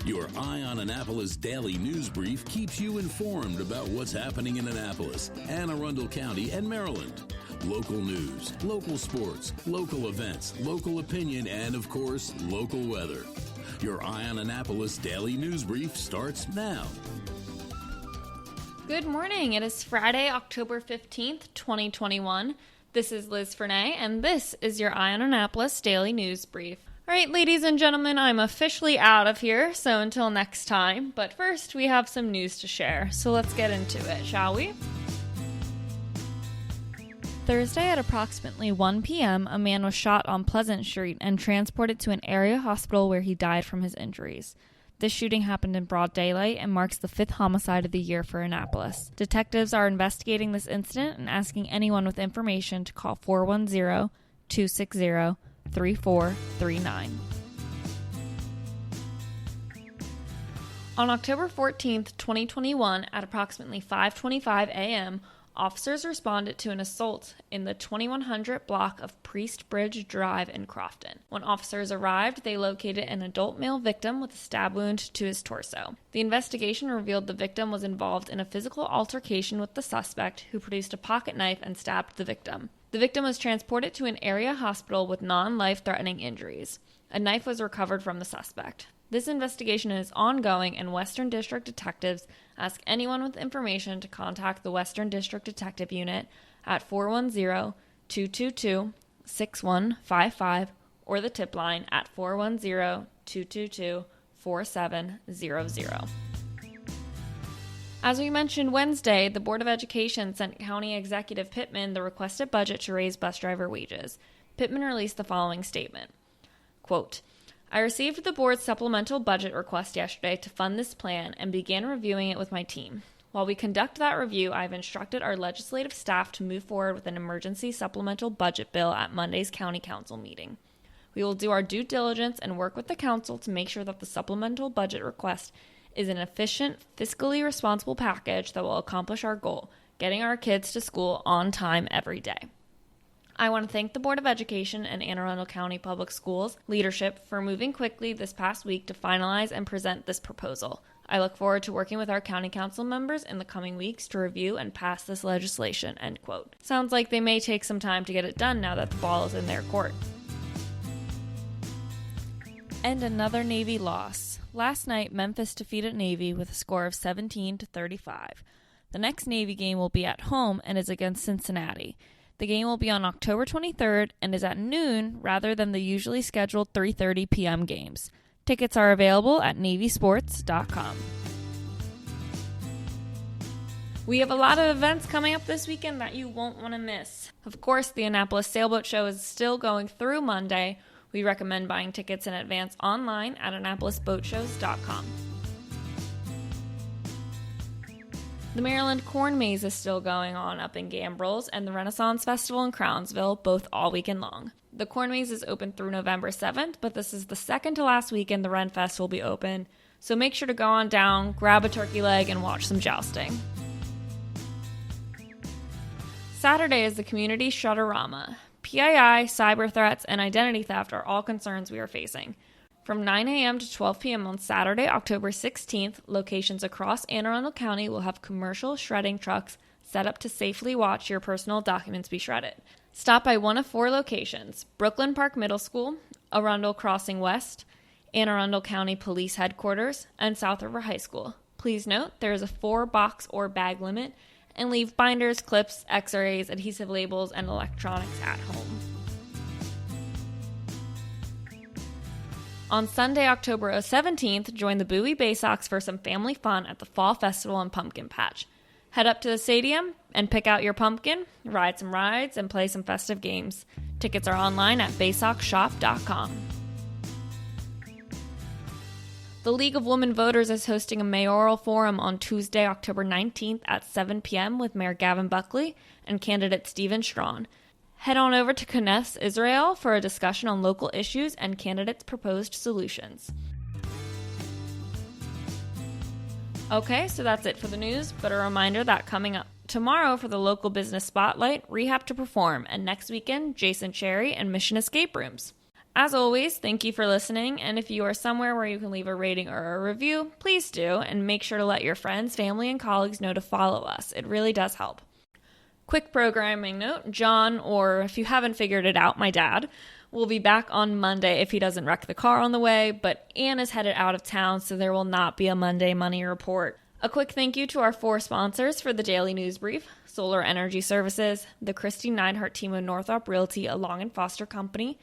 Your Eye on Annapolis daily news brief keeps you informed about what's happening in Annapolis, Anne Arundel County, and Maryland. Local news, local sports, local events, local opinion, and, of course, local weather. Your Eye on Annapolis daily news brief starts now. Good morning. It is Friday, October 15th, 2021. This is Liz Fernay, and this is your Eye on Annapolis daily news brief. All right, ladies and gentlemen, I'm officially out of here, so until next time. But first, we have some news to share, so let's get into it, shall we? Thursday at approximately 1 p.m., a man was shot on Pleasant Street and transported to an area hospital where he died from his injuries. This shooting happened in broad daylight and marks the 5th homicide of the year for Annapolis. Detectives are investigating this incident and asking anyone with information to call 410-260-3439. On October 14th, 2021, at approximately 5:25 a.m., officers responded to an assault in the 2100 block of Priest Bridge Drive in Crofton. When officers arrived, they located an adult male victim with a stab wound to his torso. The investigation revealed the victim was involved in a physical altercation with the suspect, who produced a pocket knife and stabbed the victim. The victim was transported to an area hospital with non-life-threatening injuries. A knife was recovered from the suspect. This investigation is ongoing, and Western District detectives ask anyone with information to contact the Western District Detective Unit at 410-222-6155 or the tip line at 410-222-4700. As we mentioned Wednesday, the Board of Education sent County Executive Pittman the requested budget to raise bus driver wages. Pittman released the following statement, quote, I received the board's supplemental budget request yesterday to fund this plan and began reviewing it with my team. While we conduct that review, I have instructed our legislative staff to move forward with an emergency supplemental budget bill at Monday's County Council meeting. We will do our due diligence and work with the council to make sure that the supplemental budget request is an efficient, fiscally responsible package that will accomplish our goal, getting our kids to school on time every day. I want to thank the Board of Education and Anne Arundel County Public Schools leadership for moving quickly this past week to finalize and present this proposal. I look forward to working with our county council members in the coming weeks to review and pass this legislation, end quote. Sounds like they may take some time to get it done now that the ball is in their court. And another Navy loss. Last night, Memphis defeated Navy with a score of 17-35. The next Navy game will be at home and is against Cincinnati. The game will be on October 23rd and is at noon rather than the usually scheduled 3:30 p.m. games. Tickets are available at navysports.com. We have a lot of events coming up this weekend that you won't want to miss. Of course, the Annapolis Sailboat Show is still going through Monday. We recommend buying tickets in advance online at annapolisboatshows.com. The Maryland Corn Maze is still going on up in Gambrills, and the Renaissance Festival in Crownsville, both all weekend long. The Corn Maze is open through November 7th, but this is the second to last weekend the Ren Fest will be open, so make sure to go on down, grab a turkey leg, and watch some jousting. Saturday is the Community Shutterama. PII, cyber threats, and identity theft are all concerns we are facing. From 9 a.m. to 12 p.m. on Saturday, October 16th, locations across Anne Arundel County will have commercial shredding trucks set up to safely watch your personal documents be shredded. Stop by one of 4 locations: Brooklyn Park Middle School, Arundel Crossing West, Anne Arundel County Police Headquarters, and South River High School. Please note there is a 4-box or bag limit, and leave binders, clips, x-rays, adhesive labels, and electronics at home. On Sunday, October 17th, join the Bowie Bay Sox for some family fun at the Fall Festival and Pumpkin Patch. Head up to the stadium and pick out your pumpkin, ride some rides, and play some festive games. Tickets are online at baysoxshop.com. The League of Women Voters is hosting a mayoral forum on Tuesday, October 19th at 7 p.m. with Mayor Gavin Buckley and candidate Stephen Strawn. Head on over to Kness, Israel for a discussion on local issues and candidates' proposed solutions. Okay, so that's it for the news, but a reminder that coming up tomorrow for the local business spotlight, Rehab to perform, and next weekend, Jason Cherry and Mission Escape Rooms. As always, thank you for listening, and if you are somewhere where you can leave a rating or a review, please do, and make sure to let your friends, family, and colleagues know to follow us. It really does help. Quick programming note, John, or if you haven't figured it out, my dad, will be back on Monday if he doesn't wreck the car on the way, but Ann is headed out of town, so there will not be a Monday Money Report. A quick thank you to our 4 sponsors for the Daily News Brief: Solar Energy Services, the Kristi Neidhardt Team of Northrop Realty, a Long and Foster company,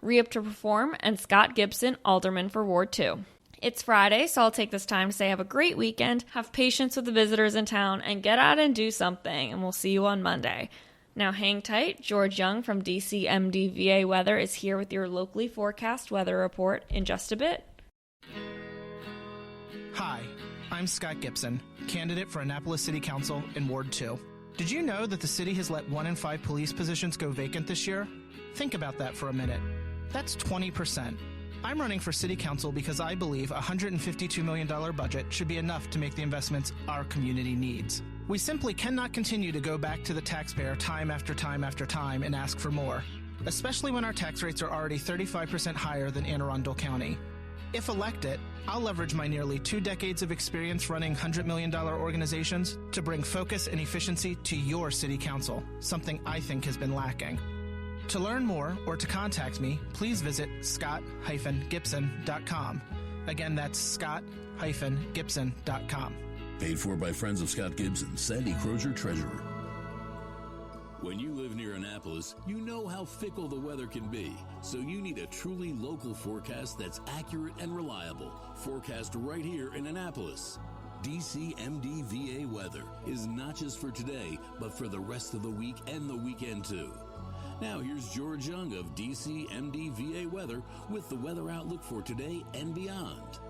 Rehab to Perform, and Scott Gibson, Alderman for Ward 2. It's Friday, so I'll take this time to say have a great weekend, have patience with the visitors in town, and get out and do something, and we'll see you on Monday. Now hang tight, George Young from DCMDVA Weather is here with your locally forecast weather report in just a bit. Hi, I'm Scott Gibson, candidate for Annapolis City Council in Ward 2. Did you know that the city has let 1 in 5 police positions go vacant this year? Think about that for a minute. That's 20%. I'm running for city council because I believe a $152 million budget should be enough to make the investments our community needs. We simply cannot continue to go back to the taxpayer time after time after time and ask for more, especially when our tax rates are already 35% higher than Anne Arundel County. If elected, I'll leverage my nearly 2 decades of experience running $100 million organizations to bring focus and efficiency to your city council, something I think has been lacking. To learn more or to contact me, please visit scott-gibson.com. Again, that's scott-gibson.com. Paid for by Friends of Scott Gibson, Sandy Crozier, Treasurer. When you live near Annapolis, you know how fickle the weather can be, so you need a truly local forecast that's accurate and reliable. Forecast right here in Annapolis. DCMDVA Weather is not just for today, but for the rest of the week and the weekend too. Now here's George Young of DCMDVA Weather with the weather outlook for today and beyond.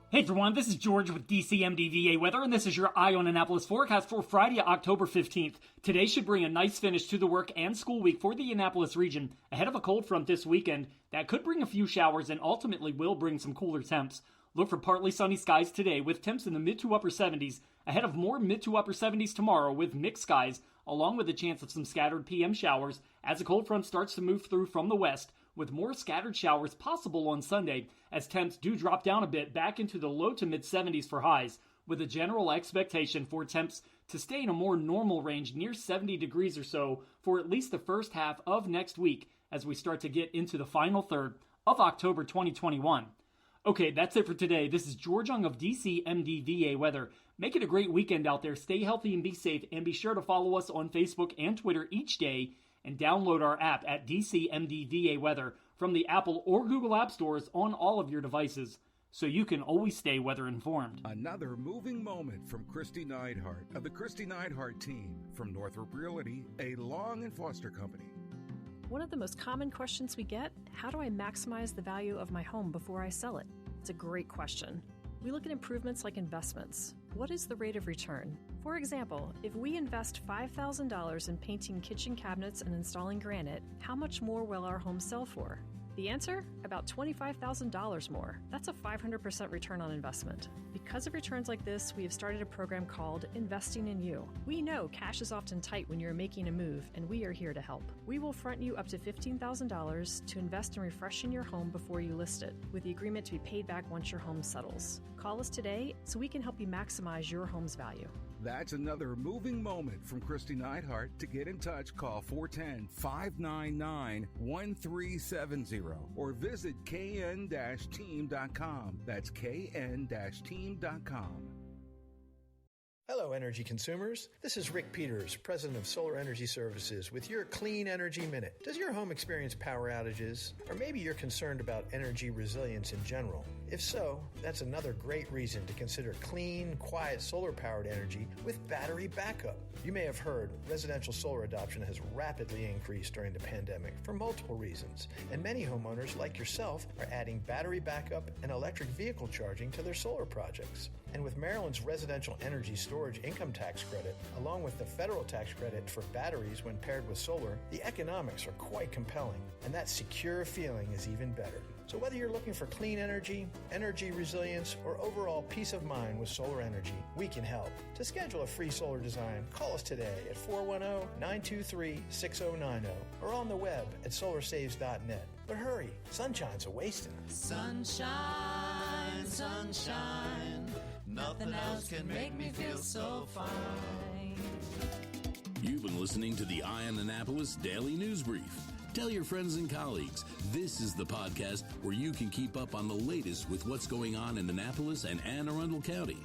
Hey everyone, this is George with DCMDVA Weather, and this is your Eye on Annapolis forecast for Friday, October 15th. Today should bring a nice finish to the work and school week for the Annapolis region, ahead of a cold front this weekend that could bring a few showers and ultimately will bring some cooler temps. Look for partly sunny skies today with temps in the mid to upper 70s, ahead of more mid to upper 70s tomorrow with mixed skies, along with a chance of some scattered PM showers as the cold front starts to move through from the west, with more scattered showers possible on Sunday as temps do drop down a bit back into the low to mid 70s for highs, with a general expectation for temps to stay in a more normal range near 70 degrees or so for at least the first half of next week as we start to get into the final third of October 2021. Okay, that's it for today. This is George Young of DCMDVA Weather. Make it a great weekend out there. Stay healthy and be safe, and be sure to follow us on Facebook and Twitter each day, and download our app at DCMDVA Weather from the Apple or Google App Stores on all of your devices, so you can always stay weather informed. Another moving moment from Kristi Neidhardt of the Kristi Neidhardt Team from Northrop Realty, a Long and Foster company. One of the most common questions we get: how do I maximize the value of my home before I sell it? It's a great question. We look at improvements like investments. What is the rate of return? For example, if we invest $5,000 in painting kitchen cabinets and installing granite, how much more will our home sell for? The answer? About $25,000 more. That's a 500% return on investment. Because of returns like this, we have started a program called Investing in You. We know cash is often tight when you're making a move, and we are here to help. We will front you up to $15,000 to invest in refreshing your home before you list it, with the agreement to be paid back once your home settles. Call us today so we can help you maximize your home's value. That's another moving moment from Kristi Neidhardt. To get in touch, call 410-599-1370 or visit kn-team.com. That's kn-team.com. Hello, energy consumers. This is Rick Peters, president of Solar Energy Services, with your Clean Energy Minute. Does your home experience power outages? Or maybe you're concerned about energy resilience in general? If so, that's another great reason to consider clean, quiet solar-powered energy with battery backup. You may have heard residential solar adoption has rapidly increased during the pandemic for multiple reasons, and many homeowners like yourself are adding battery backup and electric vehicle charging to their solar projects. And with Maryland's residential energy storage income tax credit, along with the federal tax credit for batteries when paired with solar, the economics are quite compelling, and that secure feeling is even better. So whether you're looking for clean energy, energy resilience, or overall peace of mind with solar energy, we can help. To schedule a free solar design, call us today at 410-923-6090 or on the web at solarsaves.net. But hurry, sunshine's a-wasting. Sunshine, sunshine, nothing else can make me feel so fine. You've been listening to the Eye on Annapolis Daily News Brief. Tell your friends and colleagues, this is the podcast where you can keep up on the latest with what's going on in Annapolis and Anne Arundel County.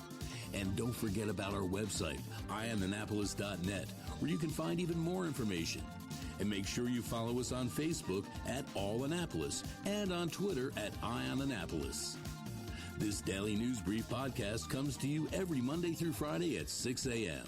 And don't forget about our website, eyeonannapolis.net, where you can find even more information. And make sure you follow us on Facebook at All Annapolis and on Twitter at Eye on Annapolis. This Daily News Brief podcast comes to you every Monday through Friday at 6 a.m.